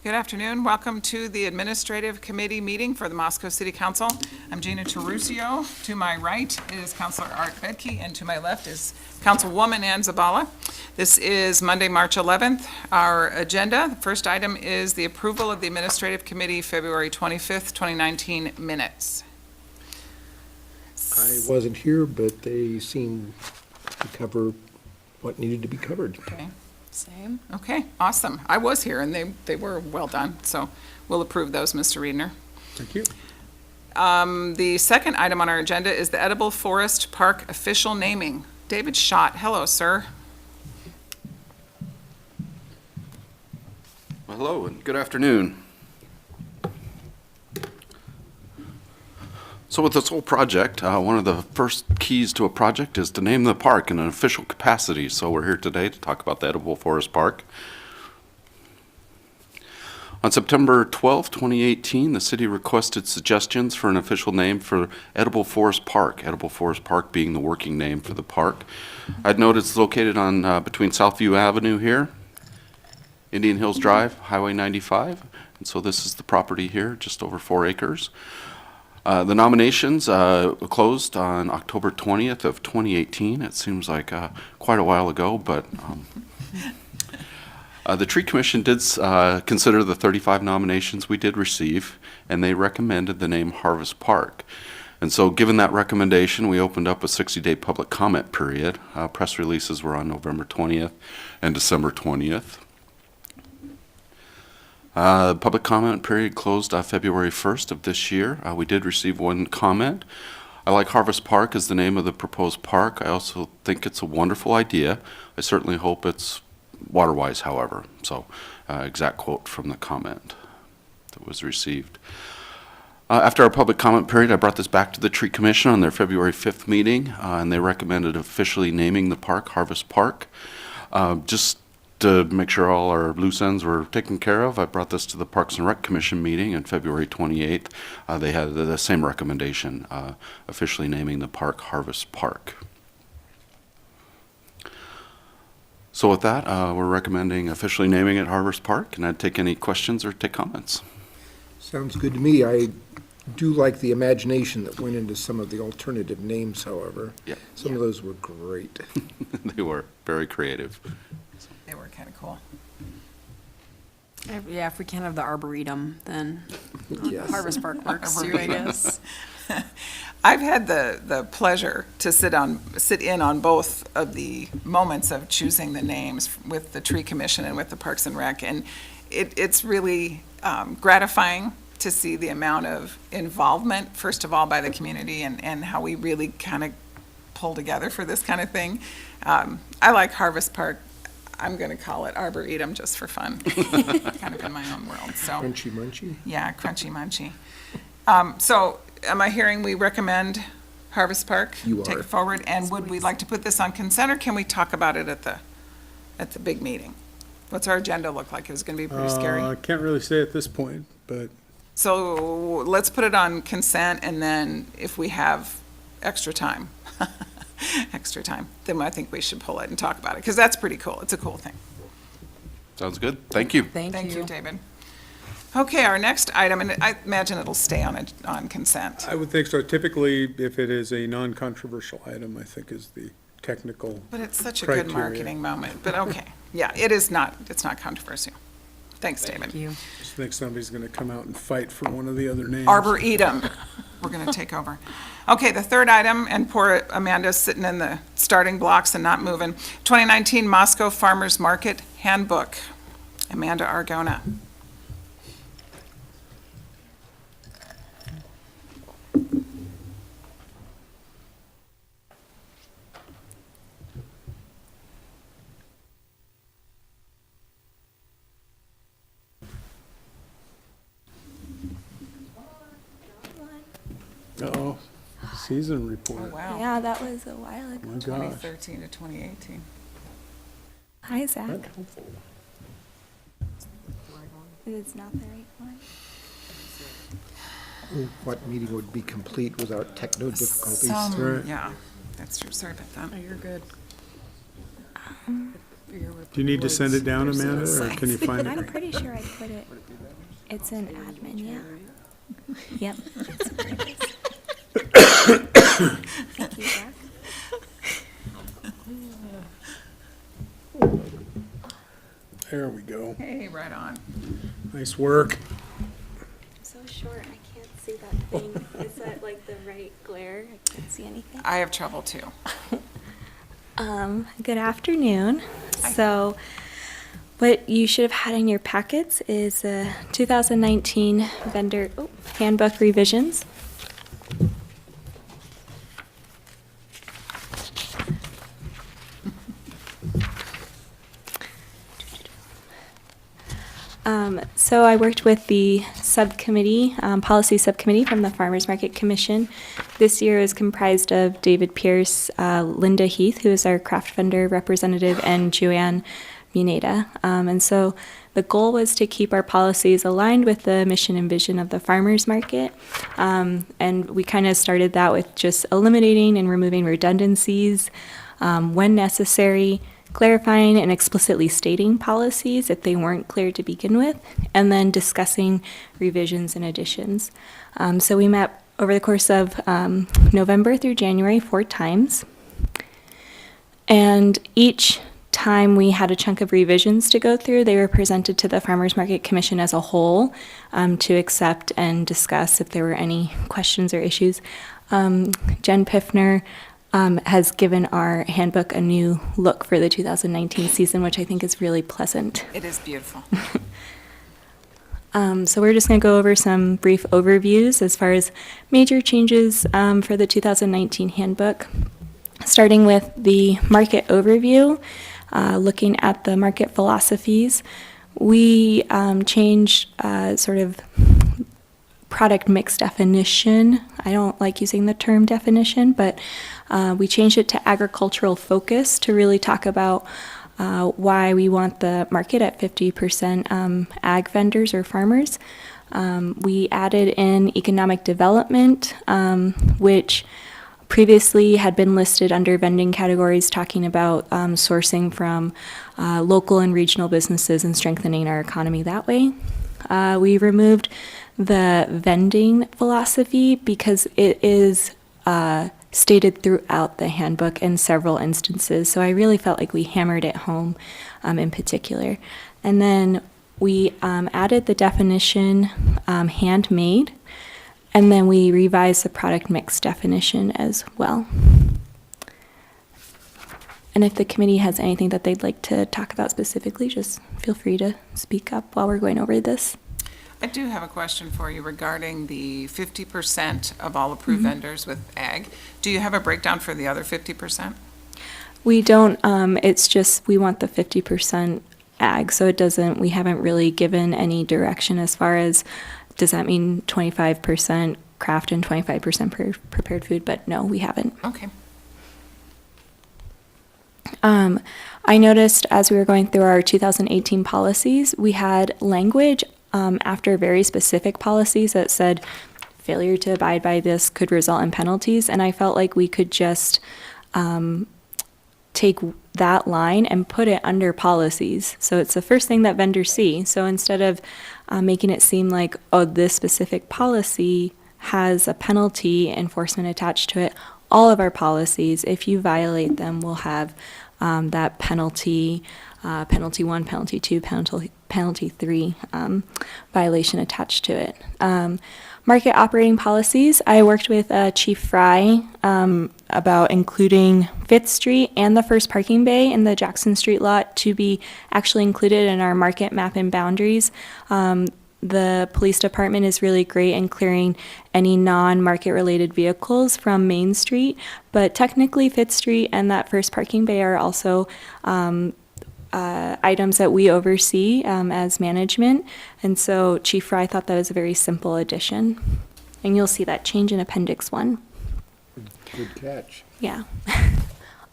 Good afternoon. Welcome to the Administrative Committee meeting for the Moscow City Council. I'm Gina Terusio. To my right is Councilor Art Bedke, and to my left is Councilwoman Ann Zabala. This is Monday, March 11th. Our agenda, the first item is the approval of the Administrative Committee February 25th, 2019 minutes. I wasn't here, but they seemed to cover what needed to be covered. Okay. Same. Okay, awesome. I was here, and they were well done, so we'll approve those, Mr. Riedner. Thank you. The second item on our agenda is the Edible Forest Park official naming. David Schott, hello, sir. Well, hello and good afternoon. So with this whole project, one of the first keys to a project is to name the park in an official capacity. So we're here today to talk about the Edible Forest Park. On September 12, 2018, the city requested suggestions for an official name for Edible Forest Park being the working name for the park. I'd note it's located on between Southview Avenue here, Indian Hills Drive, Highway 95, and so this is the property here, just over 4 acres. The nominations closed on October 20th of 2018. It seems like quite a while ago, but the Tree Commission did consider the 35 nominations we did receive, and they recommended the name Harvest Park. And so given that recommendation, we opened up a 60-day public comment period. Press releases were on November 20th and December 20th. The public comment period closed February 1st of this year. We did receive one comment. I like Harvest Park as the name of the proposed park. I also think it's a wonderful idea. I certainly hope it's water-wise, however. So, exact quote from the comment that was received. After our public comment period, I brought this back to the Tree Commission on their February 5th meeting, and they recommended officially naming the park Harvest Park. Just to make sure all our loose ends were taken care of, I brought this to the Parks and Rec Commission meeting on February 28th. They had the same recommendation, officially naming the park Harvest Park. So with that, we're recommending officially naming it Harvest Park, and I'd take any questions or take comments. Sounds good to me. I do like the imagination that went into some of the alternative names, however. Yeah. Some of those were great. They were very creative. They were kind of cool. Yeah, if we can't have the Arboretum, then Yes. Harvest Park works too, I guess. I've had the pleasure to sit in on both of the moments of choosing the names with the Tree Commission and with the Parks and Rec, and it's really gratifying to see the amount of involvement, first of all, by the community and how we really kind of pull together for this kind of thing. I like Harvest Park. I'm going to call it Arboretum just for fun, kind of in my own world. So Crunchy Munchy? yeah, crunchy munchy. So am I hearing we recommend Harvest Park? You Take are. it forward, and would we like to put this on consent, or can we talk about it at the big meeting? What's our agenda look like? Is it going to be pretty scary? I can't really say at this point, but So let's put it on consent, and then if we have extra time, then I think we should pull it and talk about it, because that's pretty cool. It's a cool thing. Sounds good. Thank you. Thank you, David. Okay, our next item, and I imagine it'll stay on consent. I would think so. Typically, if it is a non-controversial item, I think is the technical. But it's such a good criteria. marketing moment, but okay. Yeah, it's not controversial. Thanks, David. Thank you. Just think somebody's going to come out and fight for one of the other names. Arboretum, we're going to take over. Okay, the third item, and poor Amanda's sitting in the starting blocks and not moving. 2019 Moscow Farmers Market Handbook. Amanda Argona. Uh-oh, season report. Oh, wow. Yeah, that was a while Oh ago. my gosh. 2013 to 2018. Hi, Zach. That's helpful. It's not the right one. What meeting would be complete without techno difficulties? Right. Yeah, that's true. Sorry about that. Oh, you're good. Um, For your report. Do you need to send it down, Amanda, or can you find I'm it? pretty sure I put it. It's in admin, yeah. Yep. Thank you, Zach. There we go. Hey, right on. Nice work. I'm so short, I can't see that thing. Is that like the right glare? I can't see anything. I have trouble too. Good afternoon. So, what you should have had in your packets is 2019 vendor handbook revisions. So I worked with the subcommittee, policy subcommittee from the Farmers Market Commission. This year is comprised of David Pierce, Linda Heath, who is our craft vendor representative, and Joanne Muneda. And so the goal was to keep our policies aligned with the mission and vision of the farmers market. And we kind of started that with just eliminating and removing redundancies when necessary, clarifying and explicitly stating policies if they weren't clear to begin with, and then discussing revisions and additions. So we met over the course of November through January 4 times. And each time we had a chunk of revisions to go through, they were presented to the Farmers Market Commission as a whole to accept and discuss if there were any questions or issues. Jen Piffner has given our handbook a new look for the 2019 season, which I think is really pleasant. It is beautiful. So we're just going to go over some brief overviews as far as major changes for the 2019 handbook. Starting with the market overview, looking at the market philosophies, we changed sort of product mix definition. I don't like using the term definition, but we changed it to agricultural focus to really talk about why we want the market at 50% ag vendors or farmers. We added in economic development, which previously had been listed under vending categories, talking about sourcing from local and regional businesses and strengthening our economy that way. We removed the vending philosophy because it is stated throughout the handbook in several instances. So I really felt like we hammered it home in particular. And then we added the definition handmade, and then we revised the product mix definition as well. And if the committee has anything that they'd like to talk about specifically, just feel free to speak up while we're going over this. I do have a question for you regarding the 50% of all approved vendors with ag. Do you have a breakdown for the other 50%? We don't, it's just we want the 50% ag, so it doesn't, we haven't really given any direction as far as, does that mean 25% craft and 25% prepared food? But no, we haven't. Okay. I noticed as we were going through our 2018 policies, we had language after very specific policies that said failure to abide by this could result in penalties, and I felt like we could just take that line and put it under policies. So it's the first thing that vendors see. So instead of making it seem like, oh, this specific policy has a penalty enforcement attached to it, all of our policies, if you violate them, will have that penalty, penalty 1, penalty 2, penalty 3 violation attached to it. Market operating policies, I worked with Chief Fry about including 5th Street and the first parking bay in the Jackson Street lot to be actually included in our market map and boundaries. The police department is really great in clearing any non-market related vehicles from Main Street, but technically 5th Street and that first parking bay are also items that we oversee as management, and so Chief Fry thought that was a very simple addition, and you'll see that change in Appendix 1. Good catch. Yeah.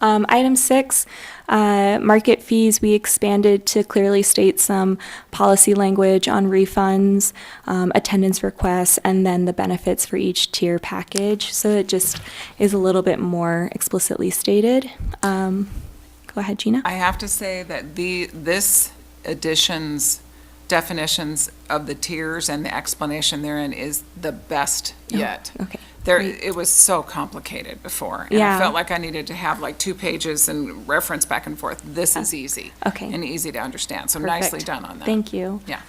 Item 6, market fees, we expanded to clearly state some policy language on refunds, attendance requests, and then the benefits for each tier package. So it just is a little bit more explicitly stated. Go Go ahead, Gina. I have to say that this edition's definitions of the tiers and the explanation therein is the best yet. Okay. There, great. it was so complicated before. And Yeah. I felt like I needed to have like 2 pages and reference back and forth. This is easy. Okay. And easy to understand. So nicely Perfect. done on that. Thank you. Yeah.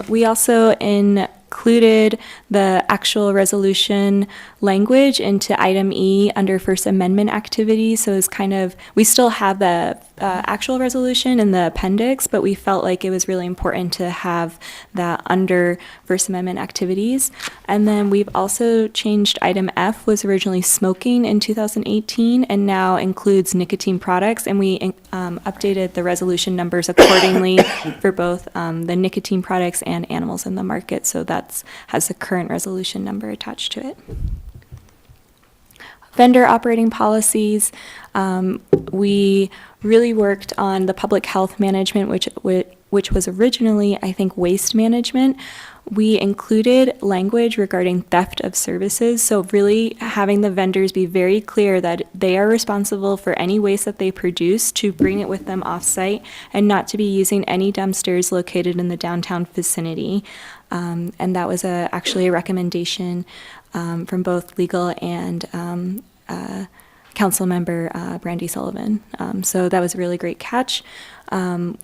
We also included the actual resolution language into item E under First Amendment activities. So it's kind of, we still have the actual resolution in the appendix, but we felt like it was really important to have that under First Amendment activities. And then we've also changed item F, was originally smoking in 2018 and now includes nicotine products. And we updated the resolution numbers accordingly for both the nicotine products and animals in the market. So that's has the current resolution number attached to it. Vendor operating policies. We really worked on the public health management, which was originally, I think, waste management. We included language regarding theft of services, so really having the vendors be very clear that they are responsible for any waste that they produce to bring it with them off-site and not to be using any dumpsters located in the downtown vicinity. And that was actually a recommendation from both legal and council member Brandy Sullivan. So that was a really great catch.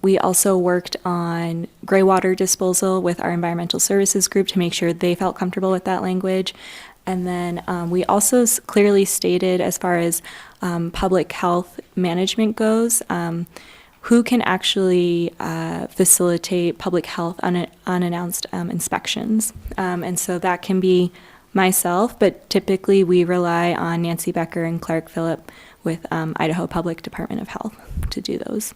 We also worked on gray water disposal with our environmental services group to make sure they felt comfortable with that language. And then we also clearly stated, as far as public health management goes, who can actually facilitate public health unannounced inspections. And so that can be myself, but typically we rely on Nancy Becker and Clark Phillip with Idaho Public Department of Health to do those.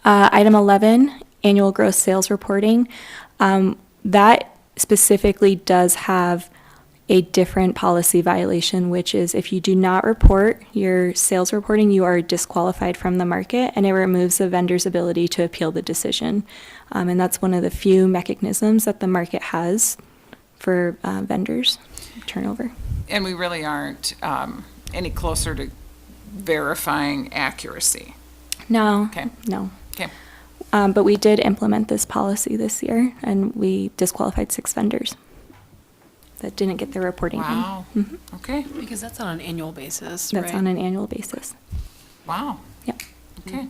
Item 11, annual gross sales reporting. That specifically does have a different policy violation, which is if you do not report your sales reporting, you are disqualified from the market, and it removes the vendor's ability to appeal the decision. And that's one of the few mechanisms that the market has for vendors turnover. And we really aren't any closer to verifying accuracy. No, Okay. no. Okay. But we did implement this policy this year, and we disqualified 6 vendors that didn't get their reporting in. Wow. Okay. Because that's on an annual basis, That's right? on an annual basis. Wow. Yep. Okay.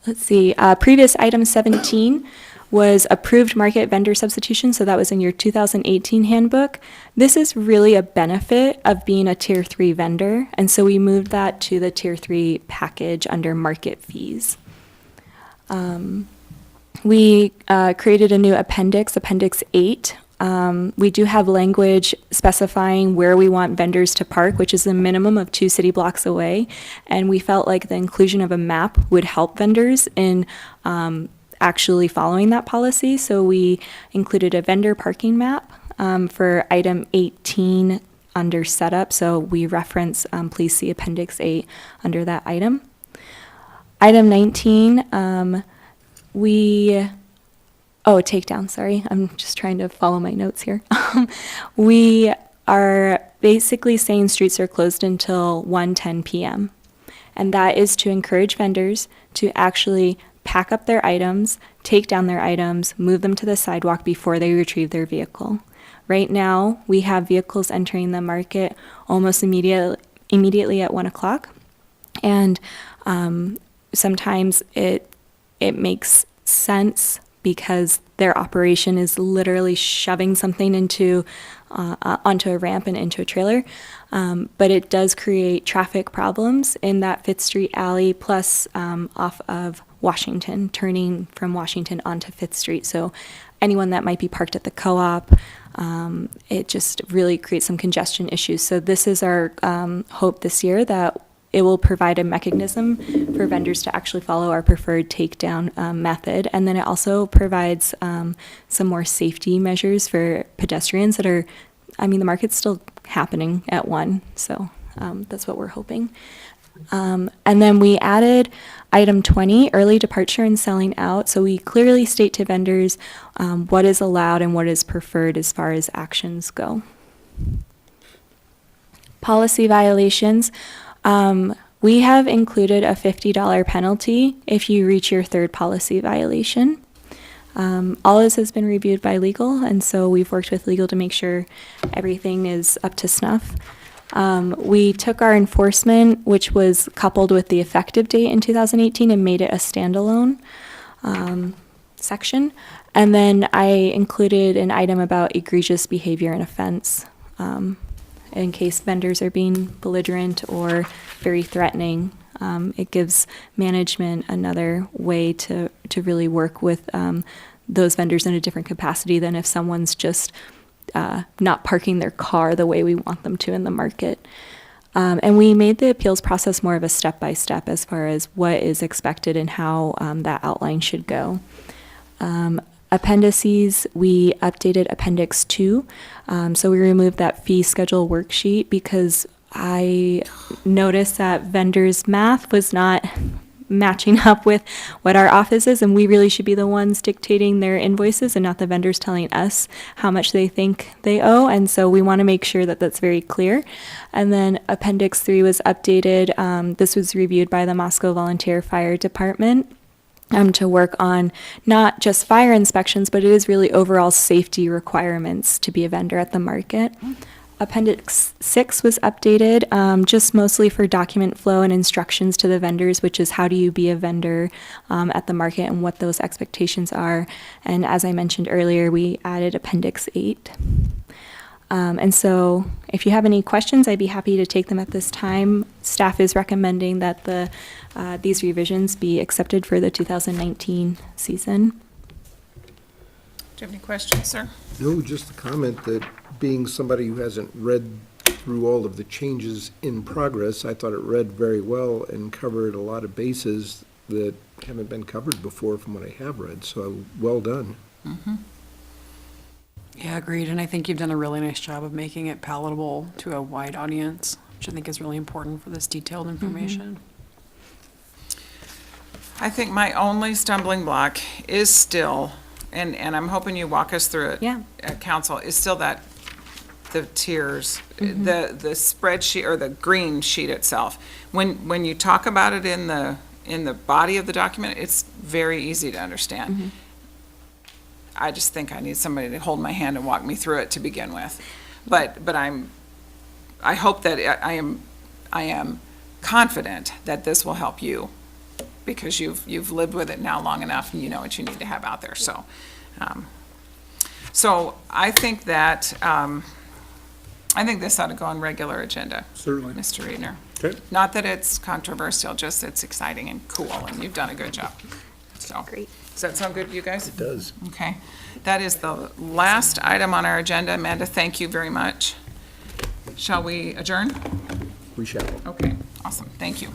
Let's see, previous item 17 was approved market vendor substitution, so that was in your 2018 handbook. This is really a benefit of being a Tier 3 vendor, and so we moved that to the Tier 3 package under market fees. We created a new appendix, Appendix 8. We do have language specifying where we want vendors to park, which is a minimum of 2 city blocks away, and we felt like the inclusion of a map would help vendors in actually following that policy. So we included a vendor parking map for item 18 under setup. So we reference, please see Appendix 8 under that item. Item 19, takedown, sorry. I'm just trying to follow my notes here. We are basically saying streets are closed until 1:10 p.m. And that is to encourage vendors to actually pack up their items, take down their items, move them to the sidewalk before they retrieve their vehicle. Right now, we have vehicles entering the market almost immediately at 1 o'clock. And sometimes it makes sense because their operation is literally shoving something onto a ramp and into a trailer. But it does create traffic problems in that 5th Street alley, plus off of Washington, turning from Washington onto 5th Street. So anyone that might be parked at the co-op, it just really creates some congestion issues. So this is our hope this year, that it will provide a mechanism for vendors to actually follow our preferred takedown method. And then it also provides some more safety measures for pedestrians that are, the market's still happening at 1, so that's what we're hoping. And then we added item 20, early departure and selling out. So we clearly state to vendors what is allowed and what is preferred as far as actions go. Policy violations. We have included a $50 penalty if you reach your third policy violation. All this has been reviewed by legal, and so we've worked with legal to make sure everything is up to snuff. We took our enforcement, which was coupled with the effective date in 2018, and made it a standalone section. And then I included an item about egregious behavior and offense, in case vendors are being belligerent or very threatening. It gives management another way to really work with those vendors in a different capacity than if someone's just not parking their car the way we want them to in the market. And we made the appeals process more of a step-by-step as far as what is expected and how that outline should go. Appendices, we updated Appendix 2. So we removed that fee schedule worksheet because I noticed that vendors' math was not matching up with what our office is, and we really should be the ones dictating their invoices and not the vendors telling us how much they think they owe. And so we want to make sure that that's very clear. And then Appendix 3 was updated. This was reviewed by the Moscow Volunteer Fire Department. To work on not just fire inspections, but it is really overall safety requirements to be a vendor at the market. Appendix 6 was updated, just mostly for document flow and instructions to the vendors, which is how do you be a vendor at the market and what those expectations are. And as I mentioned earlier, we added Appendix 8. And so if you have any questions, I'd be happy to take them at this time. Staff is recommending that these revisions be accepted for the 2019 season. Do you have any questions, sir? No, just a comment that being somebody who hasn't read through all of the changes in progress, I thought it read very well and covered a lot of bases that haven't been covered before from what I have read, so well done. Mm-hmm. Yeah, agreed. And I think you've done a really nice job of making it palatable to a wide audience, which I think is really important for this detailed information. I think my only stumbling block is still, and I'm hoping you walk us through it. Yeah. Council, is still that, the tiers, the spreadsheet or the green sheet itself. When you talk about it in the body of the document, it's very easy to understand. I just think I need somebody to hold my hand and walk me through it to begin with. But I hope that I am confident that this will help you, because you've lived with it now long enough and you know what you need to have out there. So, so I think that, I think this ought to go on regular agenda. Certainly. Mr. Reedner. Okay. Not that it's controversial, just it's exciting and cool, and you've done a good job. So, Great. does that sound good to you guys? It does. Okay. That is the last item on our agenda. Amanda, thank you very much. Shall we adjourn? We shall. Okay, awesome. Thank you.